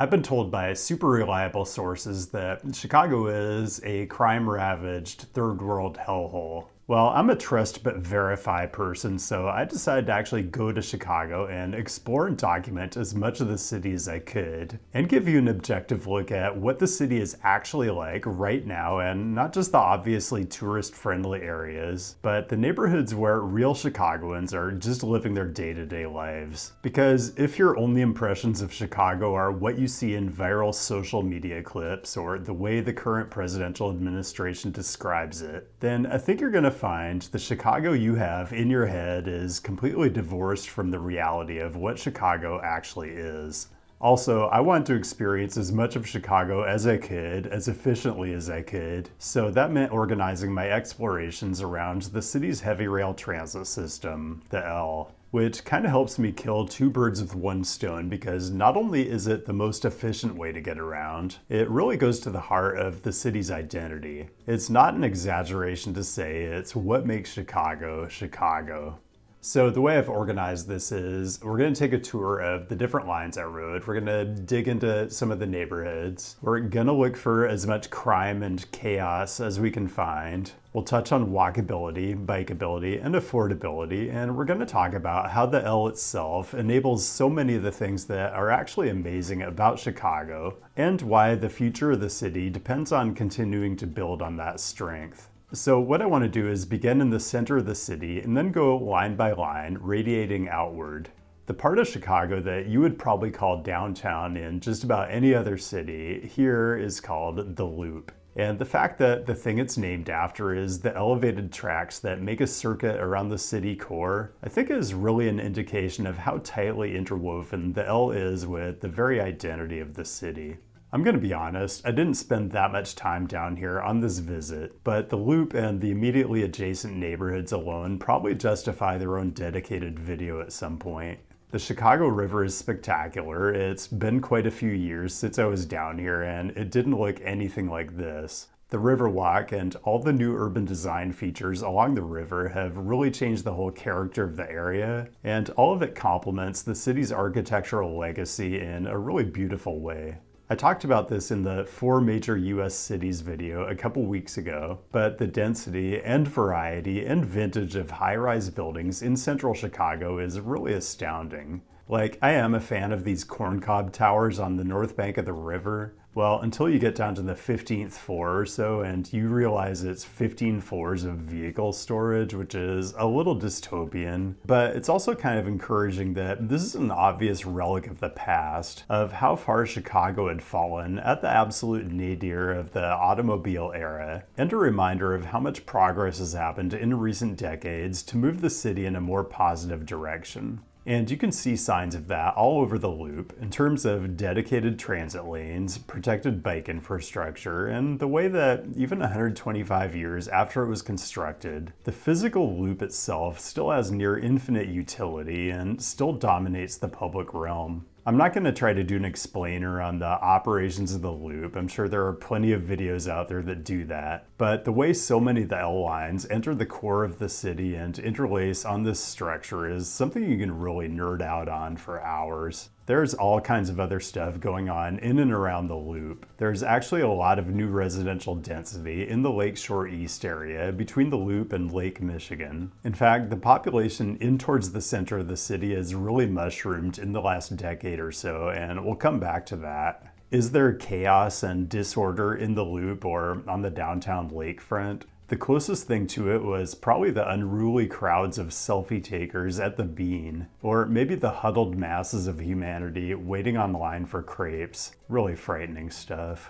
I've been told by super reliable sources that Chicago is a crime-ravaged third world hellhole. Well, I'm a trust but verify person, so I decided to actually go to Chicago and explore and document as much of the city as I could, and give you an objective look at what the city is actually like right now, and not just the obviously tourist-friendly areas, but the neighborhoods where real Chicagoans are just living their day-to-day lives. Because if your only impressions of Chicago are what you see in viral social media clips or the way the current presidential administration describes it, then I think you're going to find the Chicago you have in your head is completely divorced from the reality of what Chicago actually is. Also, I wanted to experience as much of Chicago as I could, as efficiently as I could, so that meant organizing my explorations around the city's heavy rail transit system, the L, which kind of helps me kill two birds with one stone because not only is it the most efficient way to get around, it really goes to the heart of the city's identity. It's not an exaggeration to say it's what makes Chicago, Chicago. So the way I've organized this is we're going to take a tour of the different lines I rode. We're going to dig into some of the neighborhoods. We're going to look for as much crime and chaos as we can find. We'll touch on walkability, bikeability, and affordability, and we're going to talk about how the L itself enables so many of the things that are actually amazing about Chicago, and why the future of the city depends on continuing to build on that strength. So what I want to do is begin in the center of the city and then go line by line, radiating outward. The part of Chicago that you would probably call downtown in just about any other city here is called the Loop. And the fact that the thing it's named after is the elevated tracks that make a circuit around the city core, I think is really an indication of how tightly interwoven the L is with the very identity of the city. I'm going to be honest, I didn't spend that much time down here on this visit, but the Loop and the immediately adjacent neighborhoods alone probably justify their own dedicated video at some point. The Chicago River is spectacular. It's been quite a few years since I was down here and it didn't look anything like this. The Riverwalk and all the new urban design features along the river have really changed the whole character of the area, and all of it complements the city's architectural legacy in a really beautiful way. I talked about this in the 4 major US cities video a couple weeks ago, but the density and variety and vintage of high-rise buildings in central Chicago is really astounding. Like, I am a fan of these corncob towers on the north bank of the river. Well, until you get down to the 15th floor or so and you realize it's 15 floors of vehicle storage, which is a little dystopian, but it's also kind of encouraging that this is an obvious relic of the past, of how far Chicago had fallen at the absolute nadir of the automobile era, and a reminder of how much progress has happened in recent decades to move the city in a more positive direction. And you can see signs of that all over the Loop in terms of dedicated transit lanes, protected bike infrastructure, and the way that even 125 years after it was constructed, the physical Loop itself still has near infinite utility and still dominates the public realm. I'm not going to try to do an explainer on the operations of the Loop. I'm sure there are plenty of videos out there that do that. But the way so many of the L lines enter the core of the city and interlace on this structure is something you can really nerd out on for hours. There's all kinds of other stuff going on in and around the Loop. There's actually a lot of new residential density in the Lakeshore East area between the Loop and Lake Michigan. In fact, the population in towards the center of the city has really mushroomed in the last decade or so, and we'll come back to that. Is there chaos and disorder in the Loop or on the downtown lakefront? The closest thing to it was probably the unruly crowds of selfie takers at the Bean, or maybe the huddled masses of humanity waiting online for crepes. Really frightening stuff.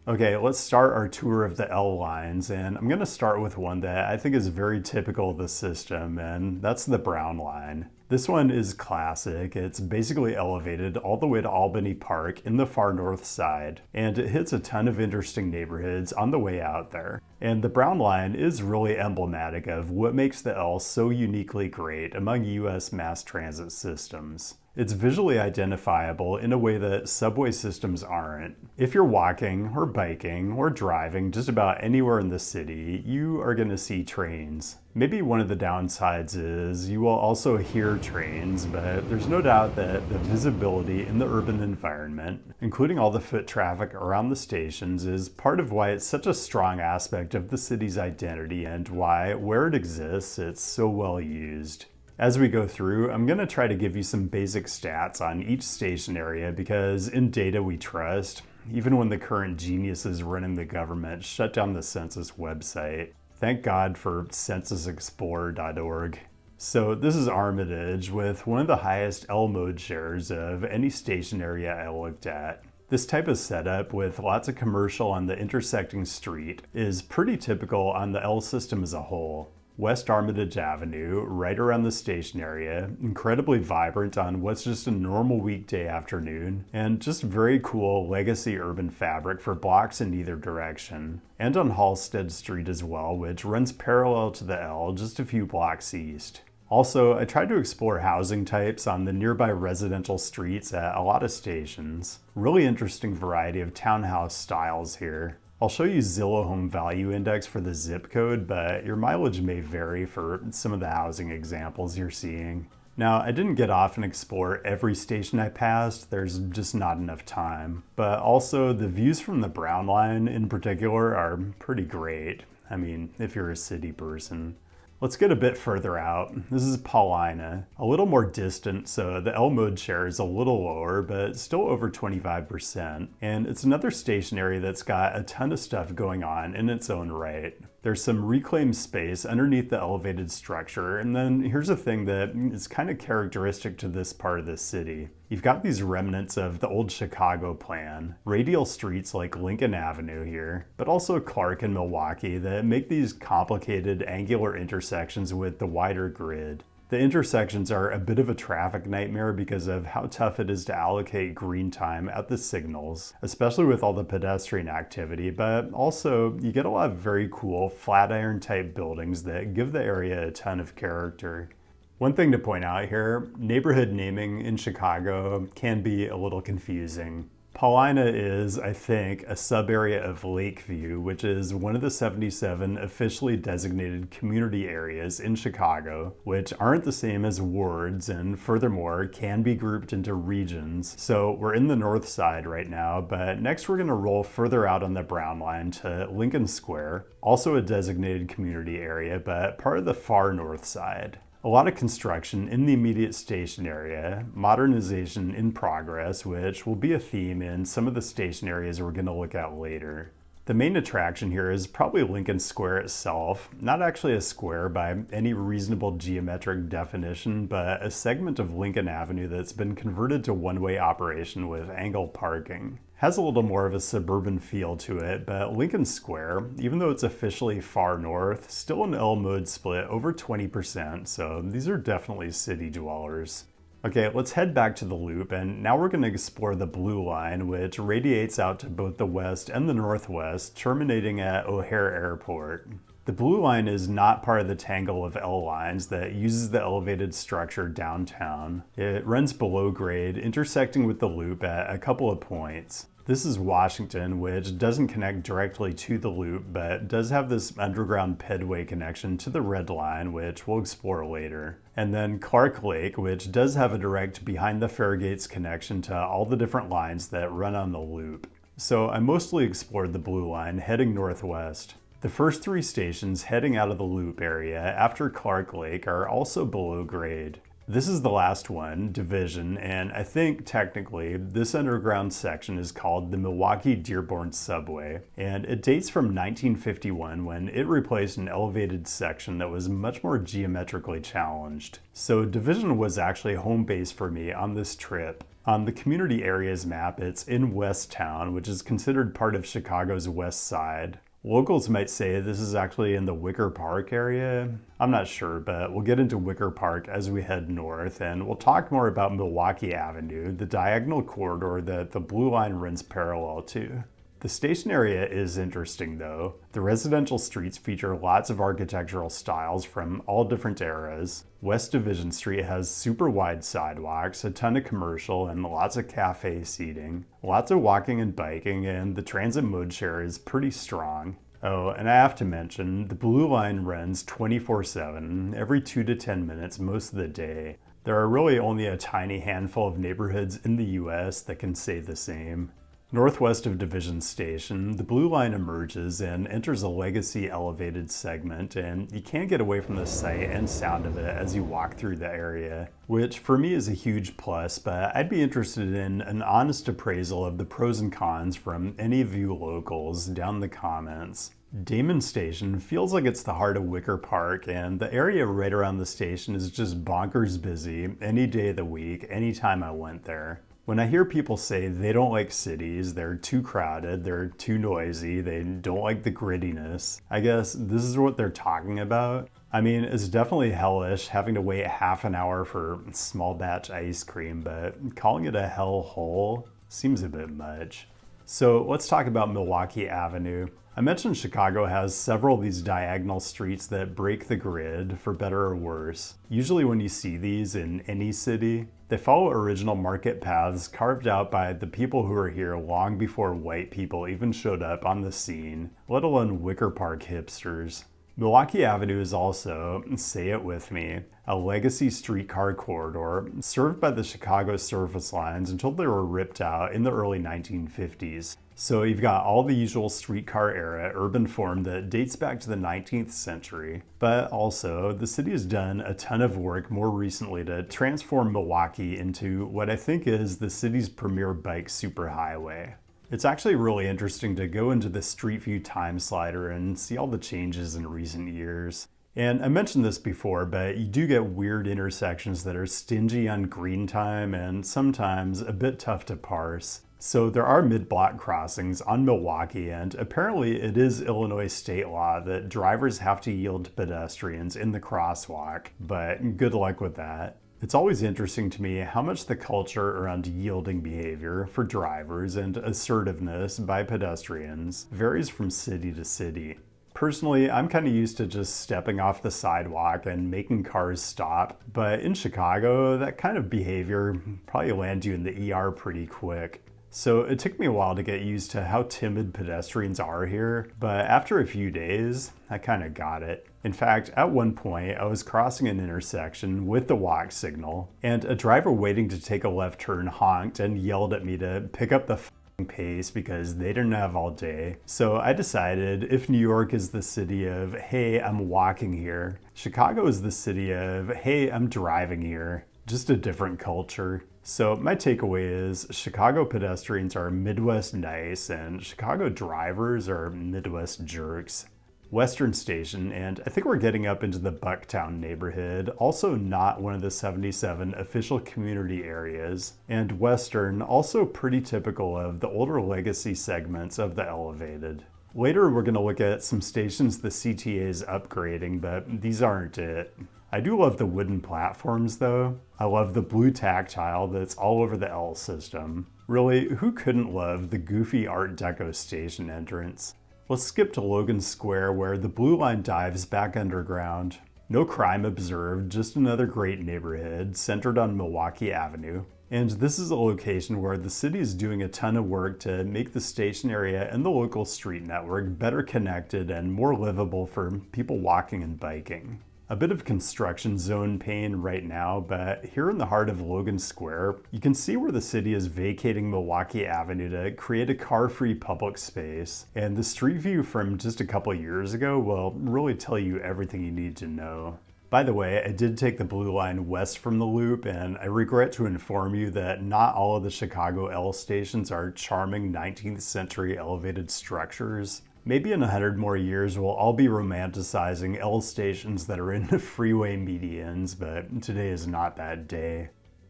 Okay, let's start our tour of the L lines, and I'm going to start with one that I think is very typical of the system, and that's the Brown line. This one is classic. It's basically elevated all the way to Albany Park in the far north side, and it hits a ton of interesting neighborhoods on the way out there. And the Brown line is really emblematic of what makes the L so uniquely great among US mass transit systems. It's visually identifiable in a way that subway systems aren't. If you're walking or biking or driving just about anywhere in the city, you are going to see trains. Maybe one of the downsides is you will also hear trains, but there's no doubt that the visibility in the urban environment, including all the foot traffic around the stations, is part of why it's such a strong aspect of the city's identity and why, where it exists, it's so well used. As we go through, I'm going to try to give you some basic stats on each station area because in data we trust, even when the current geniuses running the government shut down the census website. Thank God for censusexplorer.org. So this is Armitage with one of the highest L mode shares of any station area I looked at. This type of setup with lots of commercial on the intersecting street is pretty typical on the L system as a whole. West Armitage Avenue, right around the station area, incredibly vibrant on what's just a normal weekday afternoon, and just very cool legacy urban fabric for blocks in either direction. And on Halsted Street as well, which runs parallel to the L just a few blocks east. Also, I tried to explore housing types on the nearby residential streets at a lot of stations. Really interesting variety of townhouse styles here. I'll show you Zillow Home Value Index for the zip code, but your mileage may vary for some of the housing examples you're seeing. Now, I didn't get off and explore every station I passed, there's just not enough time. But also, the views from the Brown Line in particular are pretty great. I mean, if you're a city person. Let's get a bit further out. This is Paulina, a little more distant, so the L mode share is a little lower, but still over 25%. And it's another station area that's got a ton of stuff going on in its own right. There's some reclaimed space underneath the elevated structure, and then here's a thing that is kind of characteristic to this part of the city. You've got these remnants of the old Chicago plan, radial streets like Lincoln Avenue here, but also Clark and Milwaukee that make these complicated angular intersections with the wider grid. The intersections are a bit of a traffic nightmare because of how tough it is to allocate green time at the signals, especially with all the pedestrian activity, but also you get a lot of very cool Flatiron type buildings that give the area a ton of character. One thing to point out here, neighborhood naming in Chicago can be a little confusing. Paulina is, I think, a sub-area of Lakeview, which is one of the 77 officially designated community areas in Chicago, which aren't the same as wards and furthermore can be grouped into regions. So we're in the north side right now, but next we're going to roll further out on the Brown Line to Lincoln Square, also a designated community area, but part of the far north side. A lot of construction in the immediate station area, modernization in progress, which will be a theme in some of the station areas we're going to look at later. The main attraction here is probably Lincoln Square itself, not actually a square by any reasonable geometric definition, but a segment of Lincoln Avenue that's been converted to one-way operation with angle parking. Has a little more of a suburban feel to it, but Lincoln Square, even though it's officially far north, still an L mode split over 20%, so these are definitely city dwellers. Okay, let's head back to the loop, and now we're going to explore the Blue Line, which radiates out to both the west and the northwest, terminating at O'Hare Airport. The Blue Line is not part of the tangle of L lines that uses the elevated structure downtown. It runs below grade, intersecting with the loop at a couple of points. This is Washington, which doesn't connect directly to the loop, but does have this underground pedway connection to the Red Line, which we'll explore later. And then Clark Lake, which does have a direct behind the Fairgates connection to all the different lines that run on the loop. So I mostly explored the Blue Line heading northwest. The first three stations heading out of the loop area after Clark Lake are also below grade. This is the last one, Division, and I think technically this underground section is called the Milwaukee Dearborn Subway, and it dates from 1951 when it replaced an elevated section that was much more geometrically challenged. So Division was actually home base for me on this trip. On the community areas map, it's in West Town, which is considered part of Chicago's West Side. Locals might say this is actually in the Wicker Park area. I'm not sure, but we'll get into Wicker Park as we head north, and we'll talk more about Milwaukee Avenue, the diagonal corridor that the Blue Line runs parallel to. The station area is interesting though. The residential streets feature lots of architectural styles from all different eras. West Division Street has super wide sidewalks, a ton of commercial, and lots of cafe seating. Lots of walking and biking, and the transit mode share is pretty strong. Oh, and I have to mention, the Blue Line runs 24/7, every 2 to 10 minutes most of the day. There are really only a tiny handful of neighborhoods in the US that can say the same. Northwest of Division Station, the Blue Line emerges and enters a legacy elevated segment, and you can't get away from the sight and sound of it as you walk through the area, which for me is a huge plus, but I'd be interested in an honest appraisal of the pros and cons from any of you locals down in the comments. Damon Station feels like it's the heart of Wicker Park, and the area right around the station is just bonkers busy any day of the week, anytime I went there. When I hear people say they don't like cities, they're too crowded, they're too noisy, they don't like the grittiness, I guess this is what they're talking about. I mean, it's definitely hellish having to wait half an hour for small batch ice cream, but calling it a hell hole seems a bit much. So let's talk about Milwaukee Avenue. I mentioned Chicago has several of these diagonal streets that break the grid, for better or worse. Usually when you see these in any city, they follow original market paths carved out by the people who were here long before white people even showed up on the scene, let alone Wicker Park hipsters. Milwaukee Avenue is also, say it with me, a legacy streetcar corridor served by the Chicago surface lines until they were ripped out in the early 1950s. So you've got all the usual streetcar era urban form that dates back to the 19th century, but also the city has done a ton of work more recently to transform Milwaukee into what I think is the city's premier bike superhighway. It's actually really interesting to go into the Street View time slider and see all the changes in recent years. And I mentioned this before, but you do get weird intersections that are stingy on green time and sometimes a bit tough to parse. So there are mid-block crossings on Milwaukee, and apparently it is Illinois state law that drivers have to yield to pedestrians in the crosswalk, but good luck with that. It's always interesting to me how much the culture around yielding behavior for drivers and assertiveness by pedestrians varies from city to city. Personally, I'm kind of used to just stepping off the sidewalk and making cars stop, but in Chicago, that kind of behavior probably lands you in the ER pretty quick. So it took me a while to get used to how timid pedestrians are here, but after a few days, I kind of got it. In fact, at one point, I was crossing an intersection with the walk signal, and a driver waiting to take a left turn honked and yelled at me to pick up the pace because they didn't have all day. So I decided if New York is the city of, hey, I'm walking here, Chicago is the city of, hey, I'm driving here. Just a different culture. So my takeaway is Chicago pedestrians are Midwest nice and Chicago drivers are Midwest jerks. Western Station, and I think we're getting up into the Bucktown neighborhood, also not one of the 77 official community areas, and Western, also pretty typical of the older legacy segments of the elevated. Later we're going to look at some stations the CTA is upgrading, but these aren't it. I do love the wooden platforms though. I love the blue tactile that's all over the L system. Really, who couldn't love the goofy Art Deco station entrance? Let's skip to Logan Square where the Blue Line dives back underground. No crime observed, just another great neighborhood centered on Milwaukee Avenue. And this is a location where the city is doing a ton of work to make the station area and the local street network better connected and more livable for people walking and biking. A bit of construction zone pain right now, but here in the heart of Logan Square, you can see where the city is vacating Milwaukee Avenue to create a car-free public space. And the street view from just a couple years ago will really tell you everything you need to know. By the way, I did take the Blue Line west from the loop, and I regret to inform you that not all of the Chicago L stations are charming 19th century elevated structures. Maybe in 100 more years, we'll all be romanticizing L stations that are in the freeway medians, but today is not that day.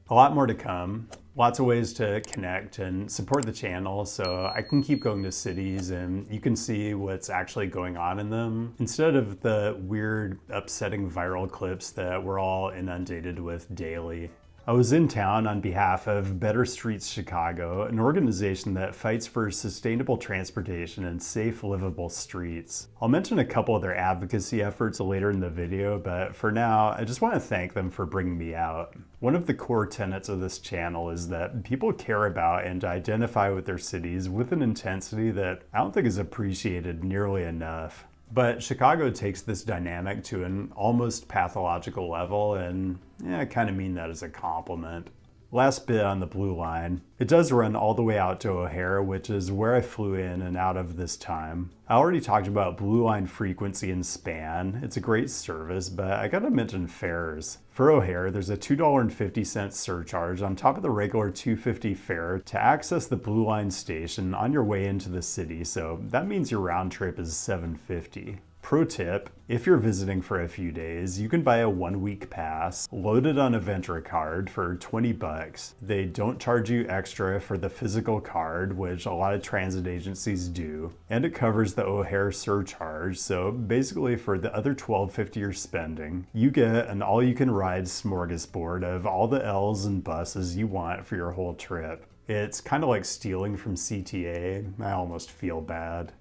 A lot more to come. Lots of ways to connect and support the channel so I can keep going to cities and you can see what's actually going on in them instead of the weird, upsetting viral clips that we're all inundated with daily. I was in town on behalf of Better Streets Chicago, an organization that fights for sustainable transportation and safe, livable streets. I'll mention a couple of their advocacy efforts later in the video, but for now, I just want to thank them for bringing me out. One of the core tenets of this channel is that people care about and identify with their cities with an intensity that I don't think is appreciated nearly enough. But Chicago takes this dynamic to an almost pathological level, and I kind of mean that as a compliment. Last bit on the Blue Line. It does run all the way out to O'Hare, which is where I flew in and out of this time. I already talked about Blue Line frequency and span. It's a great service, but I gotta mention fares. For O'Hare, there's a $2.50 surcharge on top of the regular $2.50 fare to access the Blue Line station on your way into the city, so that means your round trip is $7.50. Pro tip, if you're visiting for a few days, you can buy a 1-week pass loaded on a Ventra card for $20. They don't charge you extra for the physical card, which a lot of transit agencies do, and it covers the O'Hare surcharge, so basically for the other $12.50 you're spending, you get an all-you-can-ride smorgasbord of all the L's and buses you want for your whole trip. It's kind of like stealing from CTA. I almost feel bad.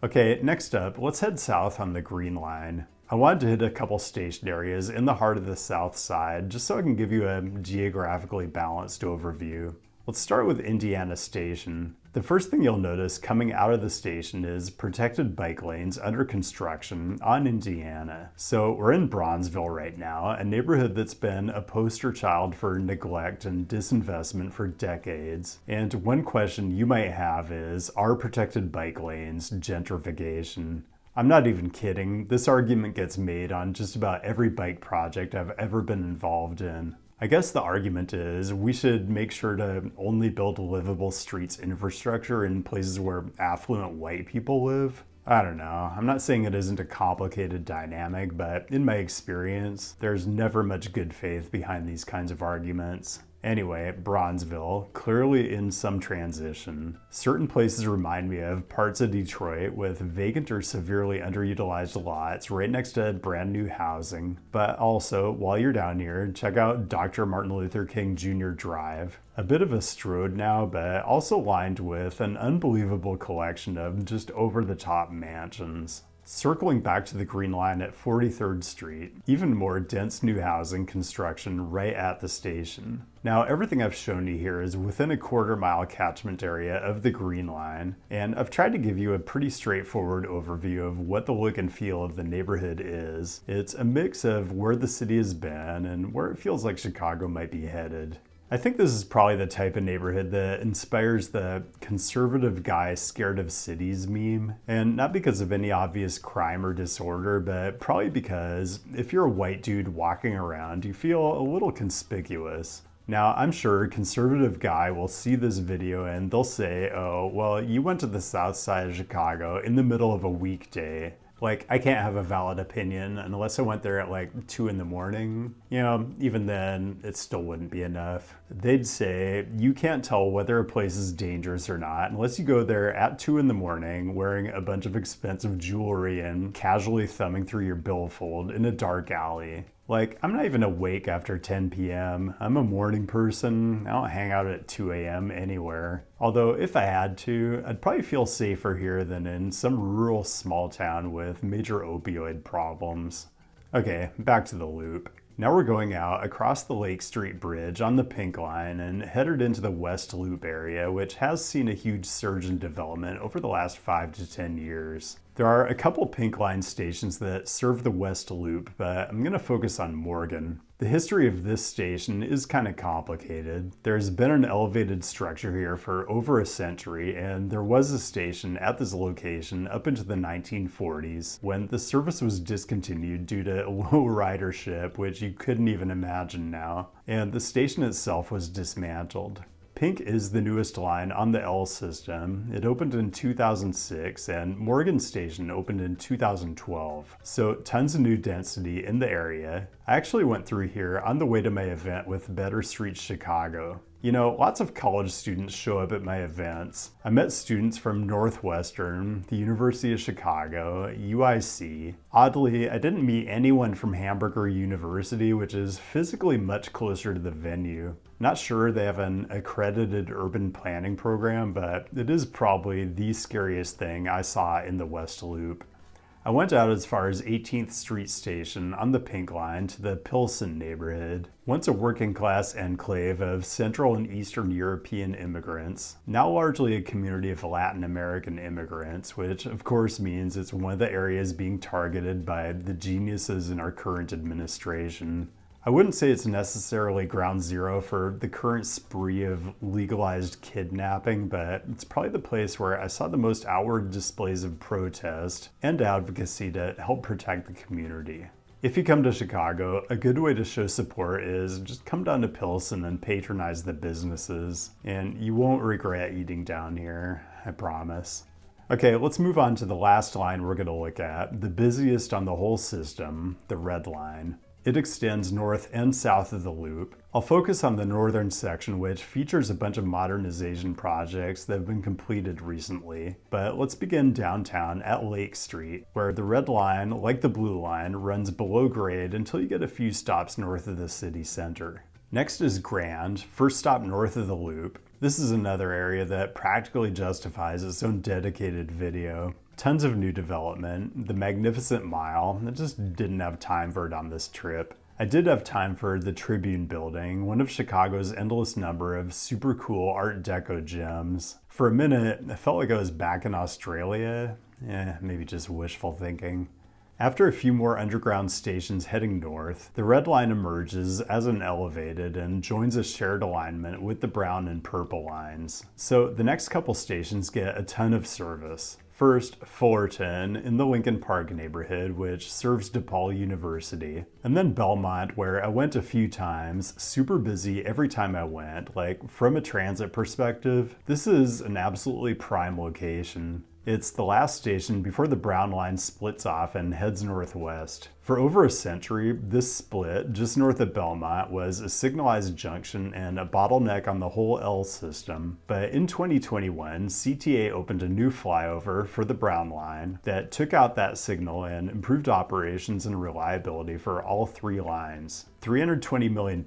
Okay, next up, let's head south on the Green Line. I wanted to hit a couple station areas in the heart of the South Side, just so I can give you a geographically balanced overview. Let's start with Indiana Station. The first thing you'll notice coming out of the station is protected bike lanes under construction on Indiana. So we're in Bronzeville right now, a neighborhood that's been a poster child for neglect and disinvestment for decades. And one question you might have is, are protected bike lanes gentrification? I'm not even kidding. This argument gets made on just about every bike project I've ever been involved in. I guess the argument is we should make sure to only build livable streets infrastructure in places where affluent white people live. I don't know. I'm not saying it isn't a complicated dynamic, but in my experience, there's never much good faith behind these kinds of arguments. Anyway, Bronzeville, clearly in some transition. Certain places remind me of parts of Detroit with vacant or severely underutilized lots right next to brand new housing. But also, while you're down here, check out Dr. Martin Luther King Jr. Drive. A bit of a strode now, but also lined with an unbelievable collection of just over-the-top mansions. Circling back to the Green Line at 43rd Street, even more dense new housing construction right at the station. Now, everything I've shown you here is within a quarter-mile catchment area of the Green Line, and I've tried to give you a pretty straightforward overview of what the look and feel of the neighborhood is. It's a mix of where the city has been and where it feels like Chicago might be headed. I think this is probably the type of neighborhood that inspires the conservative guy scared of cities meme. And not because of any obvious crime or disorder, but probably because if you're a white dude walking around, you feel a little conspicuous. Now, I'm sure a conservative guy will see this video and they'll say, oh, well, you went to the south side of Chicago in the middle of a weekday. Like, I can't have a valid opinion unless I went there at like 2 in the morning. You know, even then, it still wouldn't be enough. They'd say, you can't tell whether a place is dangerous or not unless you go there at 2 in the morning wearing a bunch of expensive jewelry and casually thumbing through your billfold in a dark alley. Like, I'm not even awake after 10 p.m. I'm a morning person. I don't hang out at 2 a.m. anywhere. Although, if I had to, I'd probably feel safer here than in some rural small town with major opioid problems. Okay, back to the loop. Now we're going out across the Lake Street Bridge on the Pink Line and headed into the West Loop area, which has seen a huge surge in development over the last 5 to 10 years. There are a couple Pink Line stations that serve the West Loop, but I'm going to focus on Morgan. The history of this station is kind of complicated. There's been an elevated structure here for over a century, and there was a station at this location up into the 1940s when the service was discontinued due to low ridership, which you couldn't even imagine now, and the station itself was dismantled. Pink is the newest line on the L system. It opened in 2006 and Morgan Station opened in 2012. So tons of new density in the area. I actually went through here on the way to my event with Better Streets Chicago. You know, lots of college students show up at my events. I met students from Northwestern, the University of Chicago, UIC. Oddly, I didn't meet anyone from Hamburger University, which is physically much closer to the venue. Not sure they have an accredited urban planning program, but it is probably the scariest thing I saw in the West Loop. I went out as far as 18th Street Station on the Pink Line to the Pilsen neighborhood, once a working class enclave of Central and Eastern European immigrants, now largely a community of Latin American immigrants, which of course means it's one of the areas being targeted by the geniuses in our current administration. I wouldn't say it's necessarily ground zero for the current spree of legalized kidnapping, but it's probably the place where I saw the most outward displays of protest and advocacy to help protect the community. If you come to Chicago, a good way to show support is just come down to Pilsen and patronize the businesses, and you won't regret eating down here, I promise. Okay, let's move on to the last line we're going to look at, the busiest on the whole system, the Red Line. It extends north and south of the loop. I'll focus on the northern section, which features a bunch of modernization projects that have been completed recently. But let's begin downtown at Lake Street, where the Red Line, like the Blue Line, runs below grade until you get a few stops north of the city center. Next is Grand, first stop north of the loop. This is another area that practically justifies its own dedicated video. Tons of new development, the Magnificent Mile. I just didn't have time for it on this trip. I did have time for the Tribune Building, one of Chicago's endless number of super cool Art Deco gems. For a minute, I felt like I was back in Australia. Maybe just wishful thinking. After a few more underground stations heading north, the Red Line emerges as an elevated and joins a shared alignment with the brown and purple lines. So the next couple stations get a ton of service. First, Fullerton in the Lincoln Park neighborhood, which serves DePaul University. And then Belmont, where I went a few times, super busy every time I went. Like, from a transit perspective, this is an absolutely prime location. It's the last station before the Brown Line splits off and heads northwest. For over a century, this split, just north of Belmont, was a signalized junction and a bottleneck on the whole L system. But in 2021, CTA opened a new flyover for the Brown Line that took out that signal and improved operations and reliability for all three lines. $320 million,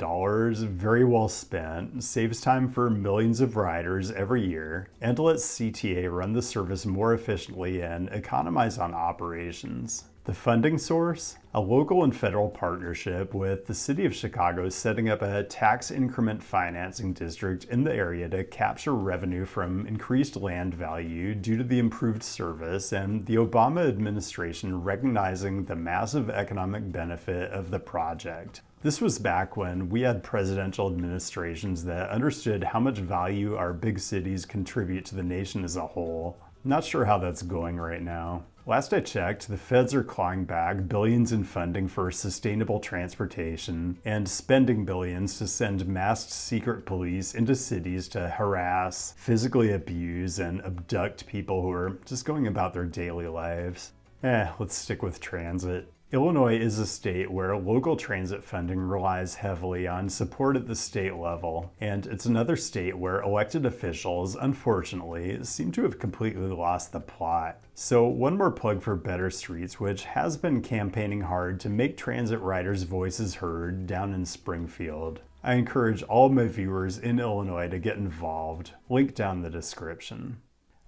very well spent, saves time for millions of riders every year, and lets CTA run the service more efficiently and economize on operations. The funding source? A local and federal partnership with the City of Chicago setting up a tax increment financing district in the area to capture revenue from increased land value due to the improved service, and the Obama administration recognizing the massive economic benefit of the project. This was back when we had presidential administrations that understood how much value our big cities contribute to the nation as a whole. Not sure how that's going right now. Last I checked, the feds are clawing back billions in funding for sustainable transportation and spending billions to send masked secret police into cities to harass, physically abuse, and abduct people who are just going about their daily lives. Let's stick with transit. Illinois is a state where local transit funding relies heavily on support at the state level, and it's another state where elected officials, unfortunately, seem to have completely lost the plot. So one more plug for Better Streets, which has been campaigning hard to make transit riders' voices heard down in Springfield. I encourage all my viewers in Illinois to get involved. Link down in the description.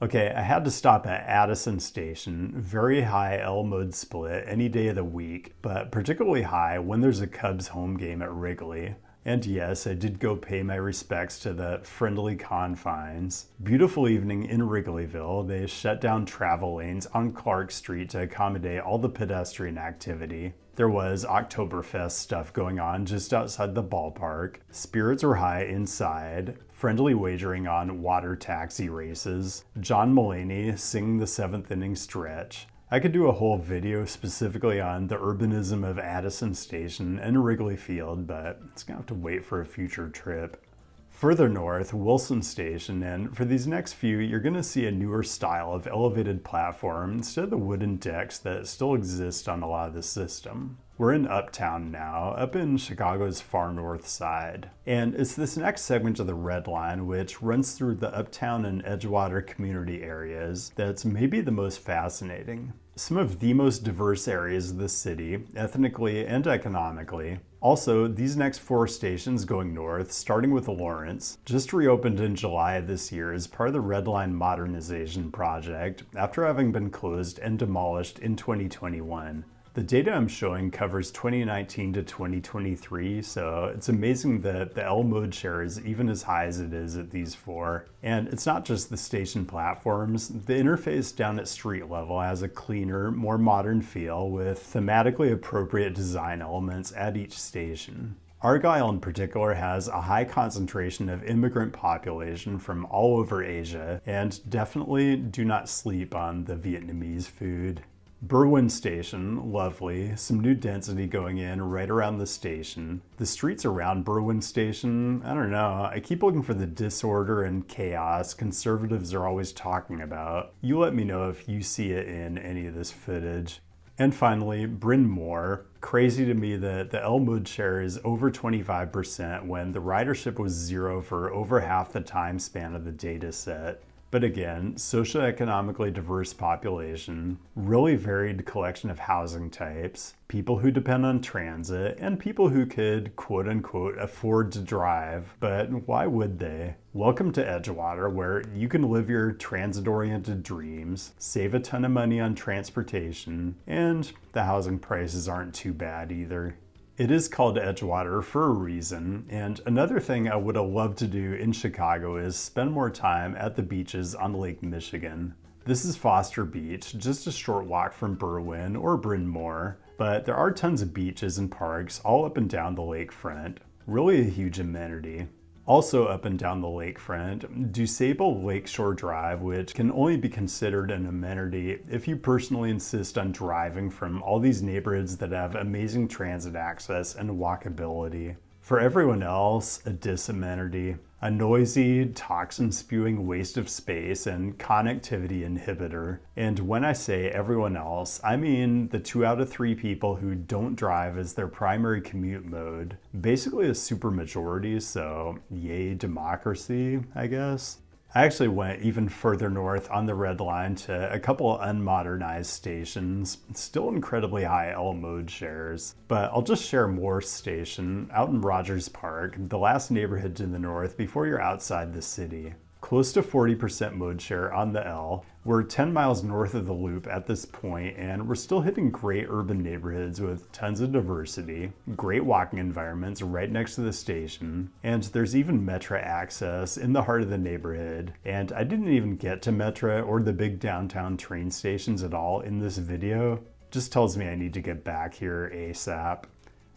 Okay, I had to stop at Addison Station, very high L mode split any day of the week, but particularly high when there's a Cubs home game at Wrigley. And yes, I did go pay my respects to the friendly confines. Beautiful evening in Wrigleyville. They shut down travel lanes on Clark Street to accommodate all the pedestrian activity. There was Oktoberfest stuff going on just outside the ballpark. Spirits were high inside. Friendly wagering on water taxi races. John Mulaney singing the 7th inning stretch. I could do a whole video specifically on the urbanism of Addison Station and Wrigley Field, but it's gonna have to wait for a future trip. Further north, Wilson Station, and for these next few, you're going to see a newer style of elevated platform instead of the wooden decks that still exist on a lot of the system. We're in Uptown now, up in Chicago's far north side. And it's this next segment of the Red Line, which runs through the Uptown and Edgewater community areas, that's maybe the most fascinating. Some of the most diverse areas of the city, ethnically and economically. Also, these next 4 stations going north, starting with Lawrence, just reopened in July of this year as part of the Red Line modernization project after having been closed and demolished in 2021. The data I'm showing covers 2019 to 2023, so it's amazing that the L mode share is even as high as it is at these 4. And it's not just the station platforms. The interface down at street level has a cleaner, more modern feel with thematically appropriate design elements at each station. Argyle in particular has a high concentration of immigrant population from all over Asia, and definitely do not sleep on the Vietnamese food. Berwyn Station, lovely. Some new density going in right around the station. The streets around Berwyn Station, I don't know. I keep looking for the disorder and chaos conservatives are always talking about. You let me know if you see it in any of this footage. And finally, Bryn Mawr. Crazy to me that the L mode share is over 25% when the ridership was 0 for over half the time span of the data set. But again, socioeconomically diverse population, really varied collection of housing types, people who depend on transit, and people who could quote unquote afford to drive, but why would they? Welcome to Edgewater, where you can live your transit-oriented dreams, save a ton of money on transportation, and the housing prices aren't too bad either. It is called Edgewater for a reason, and another thing I would have loved to do in Chicago is spend more time at the beaches on Lake Michigan. This is Foster Beach, just a short walk from Berwyn or Bryn Mawr, but there are tons of beaches and parks all up and down the lakefront. Really a huge amenity. Also up and down the lakefront, DuSable Lakeshore Drive, which can only be considered an amenity if you personally insist on driving from all these neighborhoods that have amazing transit access and walkability. For everyone else, a disamenity. A noisy, toxin-spewing waste of space and connectivity inhibitor. And when I say everyone else, I mean the 2 out of 3 people who don't drive as their primary commute mode. Basically a supermajority, so yay democracy, I guess. I actually went even further north on the Red Line to a couple of unmodernized stations, still incredibly high L mode shares. But I'll just share Moore Station out in Rogers Park, the last neighborhood to the north before you're outside the city. Close to 40% mode share on the L. We're 10 miles north of the loop at this point, and we're still hitting great urban neighborhoods with tons of diversity, great walking environments right next to the station, and there's even Metra access in the heart of the neighborhood. And I didn't even get to Metra or the big downtown train stations at all in this video. Just tells me I need to get back here ASAP.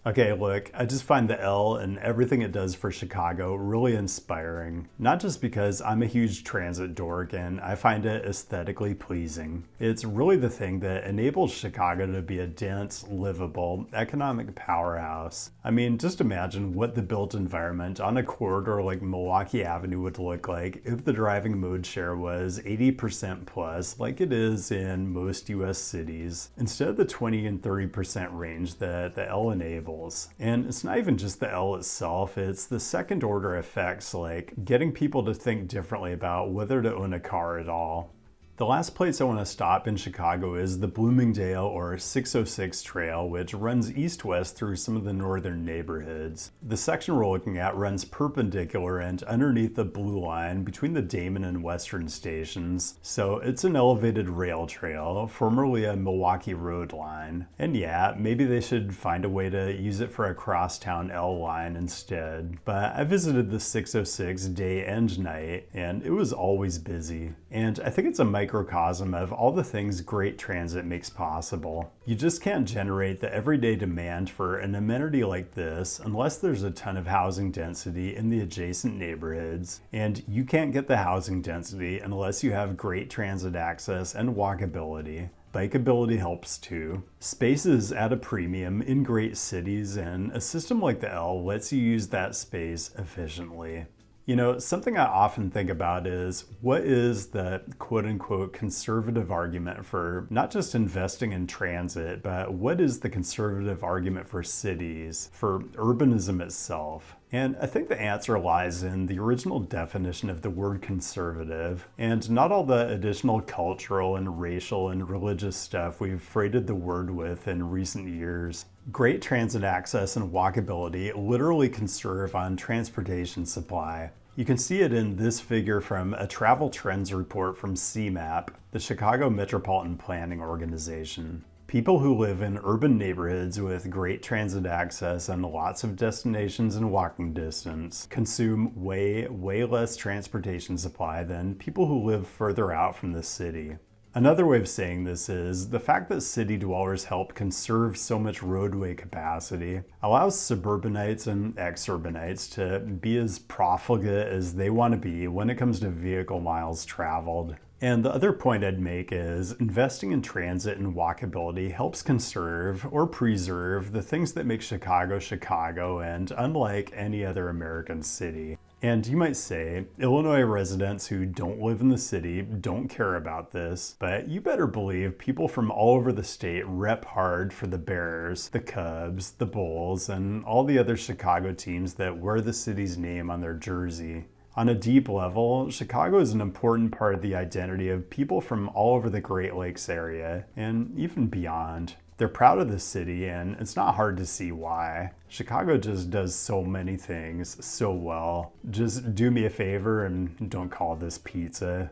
Okay, look, I just find the L and everything it does for Chicago really inspiring. Not just because I'm a huge transit dork and I find it aesthetically pleasing. It's really the thing that enables Chicago to be a dense, livable, economic powerhouse. I mean, just imagine what the built environment on a corridor like Milwaukee Avenue would look like if the driving mode share was 80% plus like it is in most US cities, instead of the 20 and 30% range that the L enables. And it's not even just the L itself, it's the second order effects like getting people to think differently about whether to own a car at all. The last place I want to stop in Chicago is the Bloomingdale or 606 Trail, which runs east-west through some of the northern neighborhoods. The section we're looking at runs perpendicular and underneath the blue line between the Damon and Western stations, so it's an elevated rail trail, formerly a Milwaukee Road line. And yeah, maybe they should find a way to use it for a crosstown L line instead. But I visited the 606 day and night, and it was always busy. And I think it's a microcosm of all the things great transit makes possible. You just can't generate the everyday demand for an amenity like this unless there's a ton of housing density in the adjacent neighborhoods, and you can't get the housing density unless you have great transit access and walkability. Bikeability helps too. Space is at a premium in great cities, and a system like the L lets you use that space efficiently. You know, something I often think about is what is the quote unquote conservative argument for not just investing in transit, but what is the conservative argument for cities, for urbanism itself? And I think the answer lies in the original definition of the word conservative, and not all the additional cultural and racial and religious stuff we've freighted the word with in recent years. Great transit access and walkability literally conserve on transportation supply. You can see it in this figure from a travel trends report from CMAP, the Chicago Metropolitan Planning Organization. People who live in urban neighborhoods with great transit access and lots of destinations in walking distance consume way less transportation supply than people who live further out from the city. Another way of saying this is the fact that city dwellers help conserve so much roadway capacity allows suburbanites and exurbanites to be as profligate as they want to be when it comes to vehicle miles traveled. And the other point I'd make is investing in transit and walkability helps conserve or preserve the things that make Chicago Chicago and unlike any other American city. And you might say, Illinois residents who don't live in the city don't care about this, but you better believe people from all over the state rep hard for the Bears, the Cubs, the Bulls, and all the other Chicago teams that wear the city's name on their jersey. On a deep level, Chicago is an important part of the identity of people from all over the Great Lakes area, and even beyond. They're proud of the city, and it's not hard to see why. Chicago just does so many things so well. Just do me a favor and don't call this pizza.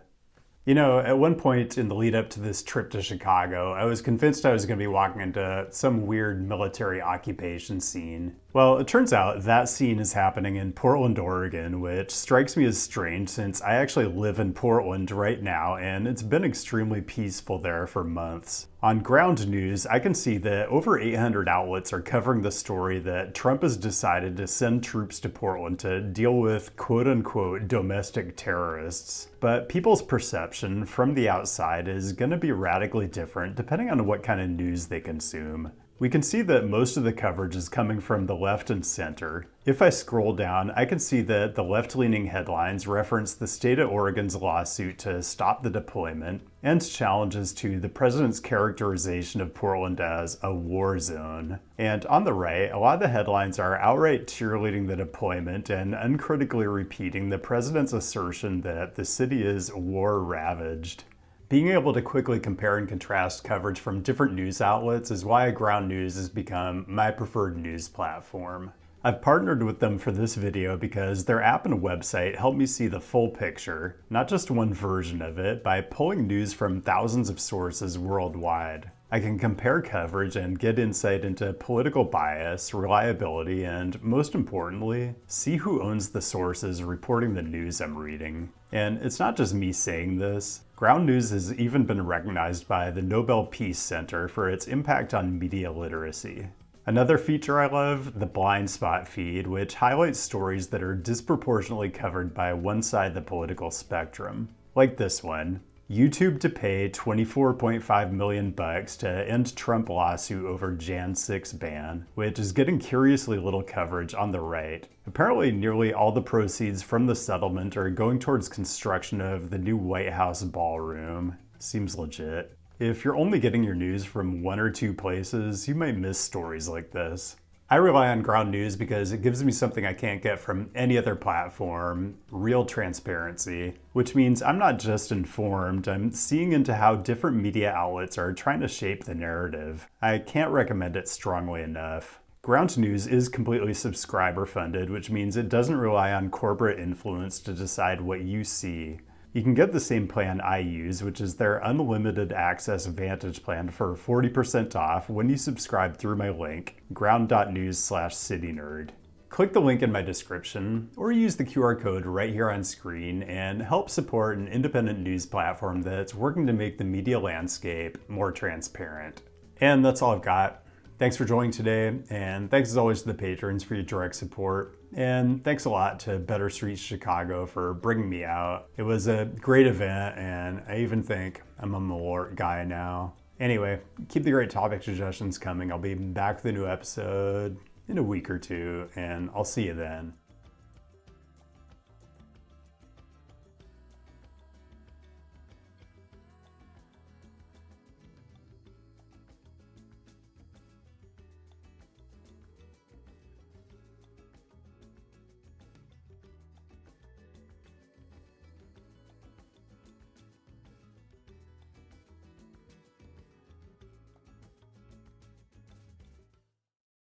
You know, at one point in the lead up to this trip to Chicago, I was convinced I was going to be walking into some weird military occupation scene. Well, it turns out that scene is happening in Portland, Oregon, which strikes me as strange since I actually live in Portland right now and it's been extremely peaceful there for months. On ground news, I can see that over 800 outlets are covering the story that Trump has decided to send troops to Portland to deal with quote-unquote domestic terrorists. But people's perception from the outside is going to be radically different depending on what kind of news they consume. We can see that most of the coverage is coming from the left and center. If I scroll down, I can see that the left-leaning headlines reference the state of Oregon's lawsuit to stop the deployment and challenges to the president's characterization of Portland as a war zone. And on the right, a lot of the headlines are outright cheerleading the deployment and uncritically repeating the president's assertion that the city is war-ravaged. Being able to quickly compare and contrast coverage from different news outlets is why Ground News has become my preferred news platform. I've partnered with them for this video because their app and website help me see the full picture, not just one version of it, by pulling news from thousands of sources worldwide. I can compare coverage and get insight into political bias, reliability, and most importantly, see who owns the sources reporting the news I'm reading. And it's not just me saying this. Ground News has even been recognized by the Nobel Peace Center for its impact on media literacy. Another feature I love, the blind spot feed, which highlights stories that are disproportionately covered by one side of the political spectrum. Like this one. YouTube to pay $24.5 million to end Trump lawsuit over Jan 6 ban, which is getting curiously little coverage on the right. Apparently, nearly all the proceeds from the settlement are going towards construction of the new White House ballroom. Seems legit. If you're only getting your news from one or two places, you might miss stories like this. I rely on Ground News because it gives me something I can't get from any other platform, real transparency, which means I'm not just informed, I'm seeing into how different media outlets are trying to shape the narrative. I can't recommend it strongly enough. Ground News is completely subscriber funded, which means it doesn't rely on corporate influence to decide what you see. You can get the same plan I use, which is their unlimited access Vantage plan for 40% off when you subscribe through my link, ground.news/CityNerd. Click the link in my description, or use the QR code right here on screen and help support an independent news platform that's working to make the media landscape more transparent. And that's all I've got. Thanks for joining today, and thanks as always to the patrons for your direct support. And thanks a lot to Better Streets Chicago for bringing me out. It was a great event, and I even think I'm a Malort guy now. Anyway, keep the great topic suggestions coming. I'll be back with a new episode in a week or two, and I'll see you then.